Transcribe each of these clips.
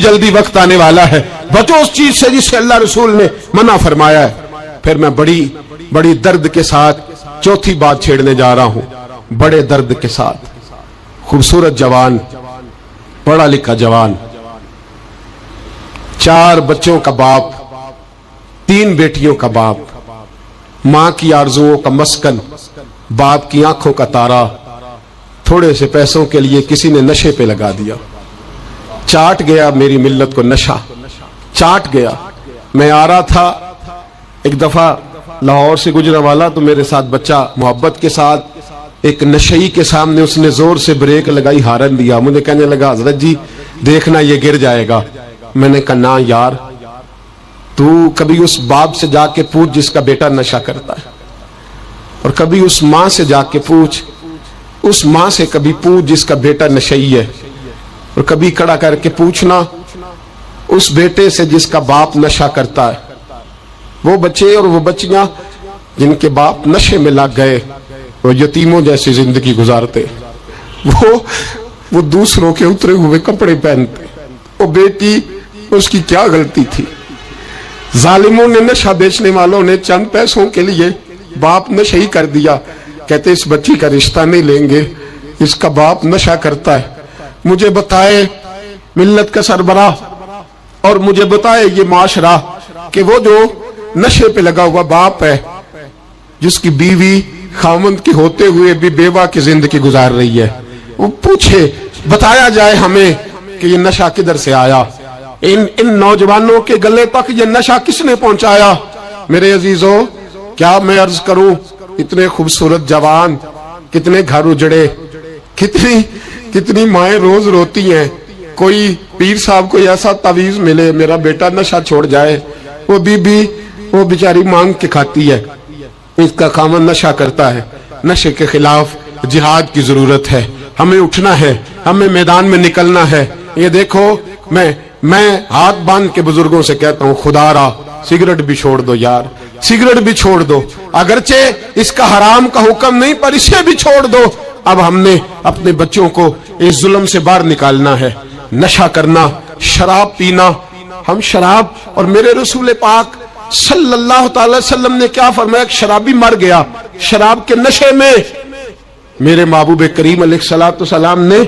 جلدی وقت آنے والا ہے، بچو اس چیز سے جس سے اللہ رسول نے منع فرمایا ہے۔ پھر میں بڑی درد کے ساتھ چوتھی بات چھیڑنے جا رہا ہوں، بڑے درد کے ساتھ۔ خوبصورت جوان، پڑھا لکھا جوان، 4 بچوں کا باپ، 3 بیٹیوں کا باپ، ماں کی آرزوؤں کا مسکن، باپ کی آنکھوں کا تارا، تھوڑے سے پیسوں کے لیے کسی نے نشے پہ لگا دیا، چاٹ گیا میری ملت کو نشہ، چاٹ گیا۔ میں آ رہا تھا ایک دفعہ لاہور سے گجرا والا، تو میرے ساتھ بچہ محبت کے ساتھ ایک نشئی کے سامنے اس نے زور سے بریک لگائی، ہارن دیا، مجھے کہنے لگا حضرت جی دیکھنا یہ گر جائے گا۔ میں نے کہا نا یار، تو کبھی اس باپ سے جا کے پوچھ جس کا بیٹا نشہ کرتا ہے، اور کبھی اس ماں سے جا کے پوچھ، اس ماں سے کبھی پوچھ جس کا بیٹا نشئی ہے، اور کبھی کھڑا کر کے پوچھنا اس بیٹے سے جس کا باپ نشہ کرتا ہے۔ وہ بچے اور وہ بچیاں جن کے باپ نشے میں لگ گئے، وہ یتیموں جیسی زندگی گزارتے، وہ دوسروں کے اترے ہوئے کپڑے پہنتے۔ وہ بیٹی، اس کی کیا غلطی تھی؟ ظالموں نے، نشہ بیچنے والوں نے چند پیسوں کے لیے باپ نشہ ہی کر دیا۔ کہتے اس بچی کا رشتہ نہیں لیں گے، اس کا باپ نشہ کرتا ہے۔ مجھے بتائے ملت کا سربراہ، اور مجھے بتائے یہ معاشرہ کہ وہ جو نشے پہ لگا ہوا باپ ہے، جس کی بیوی خاوند کی ہوتے ہوئے بھی بیوہ کی زندگی گزار رہی ہے، وہ پوچھے، بتایا جائے ہمیں کہ یہ نشہ کدھر سے آیا، ان نوجوانوں کے گلے تک یہ نشہ کس نے پہنچایا؟ میرے عزیزوں، کیا میں عرض کروں، اتنے خوبصورت جوان، کتنے گھر اجڑے، کتنی مائیں روز روتی ہیں۔ کوئی پیر صاحب کو ایسا تعویذ ملے میرا بیٹا نشہ چھوڑ جائے، وہ بی بی وہ بیچاری مانگ کے کھاتی ہے، اس کا خامن نشہ کرتا ہے۔ نشے کے خلاف جہاد کی ضرورت ہے، ہمیں اٹھنا ہے، ہمیں میدان میں نکلنا ہے۔ یہ دیکھو، میں ہاتھ باندھ کے بزرگوں سے کہتا ہوں، خدا را سگریٹ بھی چھوڑ دو یار، سگریٹ بھی چھوڑ دو، اگرچہ اس کا حرام کا حکم نہیں پر اسے بھی چھوڑ دو۔ اب ہم نے اپنے بچوں کو اس ظلم سے باہر نکالنا ہے۔ نشہ کرنا، شراب پینا، ہم شراب، اور میرے رسول پاک صلی اللہ تعالی وسلم نے کیا فرمایا؟ ایک شرابی مر گیا شراب کے نشے میں، میرے محبوب کریم علیہ السلام نے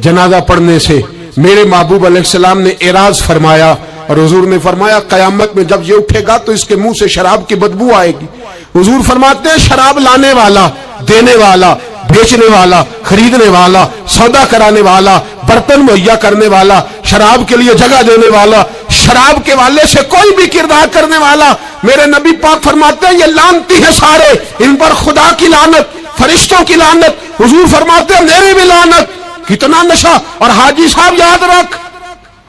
جنازہ پڑھنے سے میرے محبوب علیہ السلام نے اعراض فرمایا، اور حضور نے فرمایا قیامت میں جب یہ اٹھے گا تو اس کے منہ سے شراب کی بدبو آئے گی۔ حضور فرماتے ہیں شراب لانے والا، دینے والا، بیچنے والا، خریدنے والا، سودا کرانے والا، برتن مہیا کرنے والا، شراب کے لیے جگہ دینے والا، شراب کے والے سے کوئی بھی کردار کرنے والا، میرے نبی پاک فرماتے ہیں یہ لعنتی ہے سارے، ان پر خدا کی لعنت، فرشتوں کی لعنت، حضور فرماتے ہیں میری بھی لعنت۔ کتنا نشہ! اور حاجی صاحب یاد رکھ،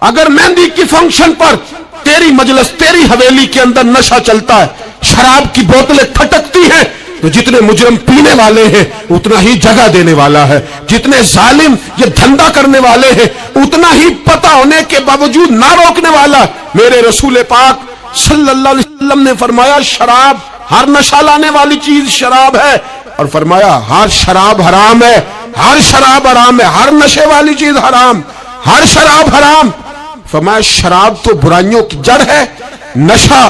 اگر مہندی کی فنکشن پر تیری مجلس، تیری حویلی کے اندر نشہ چلتا ہے، شراب کی بوتلیں پھٹکتی ہیں، تو جتنے مجرم پینے والے ہیں اتنا ہی جگہ دینے والا ہے، جتنے ظالم یہ دھندا کرنے والے ہیں اتنا ہی پتہ ہونے کے باوجود نہ روکنے والا۔ میرے رسول پاک صلی اللہ علیہ وسلم نے فرمایا شراب، ہر نشہ لانے والی چیز شراب ہے، اور فرمایا ہر شراب حرام ہے، ہر شراب حرام ہے، ہر نشے والی چیز حرام، ہر شراب حرام۔ فرمایا شراب تو برائیوں کی جڑ ہے، نشہ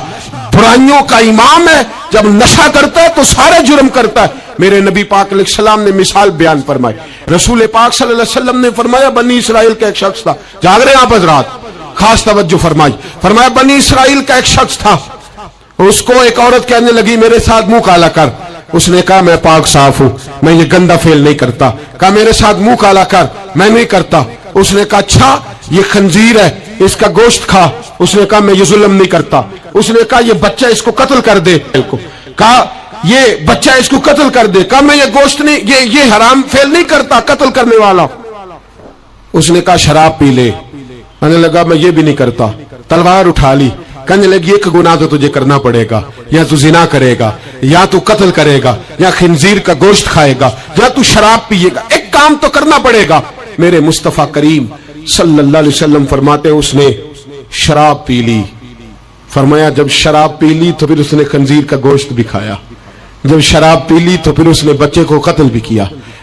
برائیوں کا امام ہے، جب نشہ کرتا ہے تو سارے جرم کرتا ہے۔ میرے نبی پاک علیہ السلام نے مثال بیان فرمائی، رسول پاک صلی اللہ علیہ وسلم نے فرمایا بنی اسرائیل کا ایک شخص تھا، جاگ رہے ہیں آپ حضرات، خاص توجہ فرمائی، فرمایا بنی اسرائیل کا ایک شخص تھا، اس کو ایک عورت کہنے لگی میرے ساتھ منہ کالا کر، اس نے کہا میں پاک صاف ہوں، میں یہ گندا فعل نہیں کرتا، کہا میرے ساتھ منہ کالا کر، میں نہیں کرتا، اس نے کہا اچھا یہ خنزیر ہے اس کا گوشت کھا، اس نے کہا میں یہ ظلم نہیں کرتا، اس نے کہا یہ بچہ اس کو قتل کر دے، کہا یہ بچہ اس کو قتل کر دے، کہا میں یہ گوشت نہیں، یہ حرام فعل نہیں کرتا، قتل کرنے والا، اس نے کہا شراب پی لے، کہنے لگا میں یہ بھی نہیں کرتا، تلوار اٹھا لی، کہنے لگی ایک گناہ تو تجھے کرنا پڑے گا، یا تو زنا کرے گا، یا تو قتل کرے گا، یا خنزیر کا گوشت کھائے گا، یا تو شراب پیے گا، ایک کام تو کرنا پڑے گا۔ میرے مصطفیٰ کریم صلی اللہ علیہ وسلم فرماتے اس نے شراب پی لی، فرمایا جب شراب پی لی تو پھر اس نے خنزیر کا گوشت بھی کھایا، جب شراب پی لی تو پھر اس نے بچے کو قتل بھی کیا۔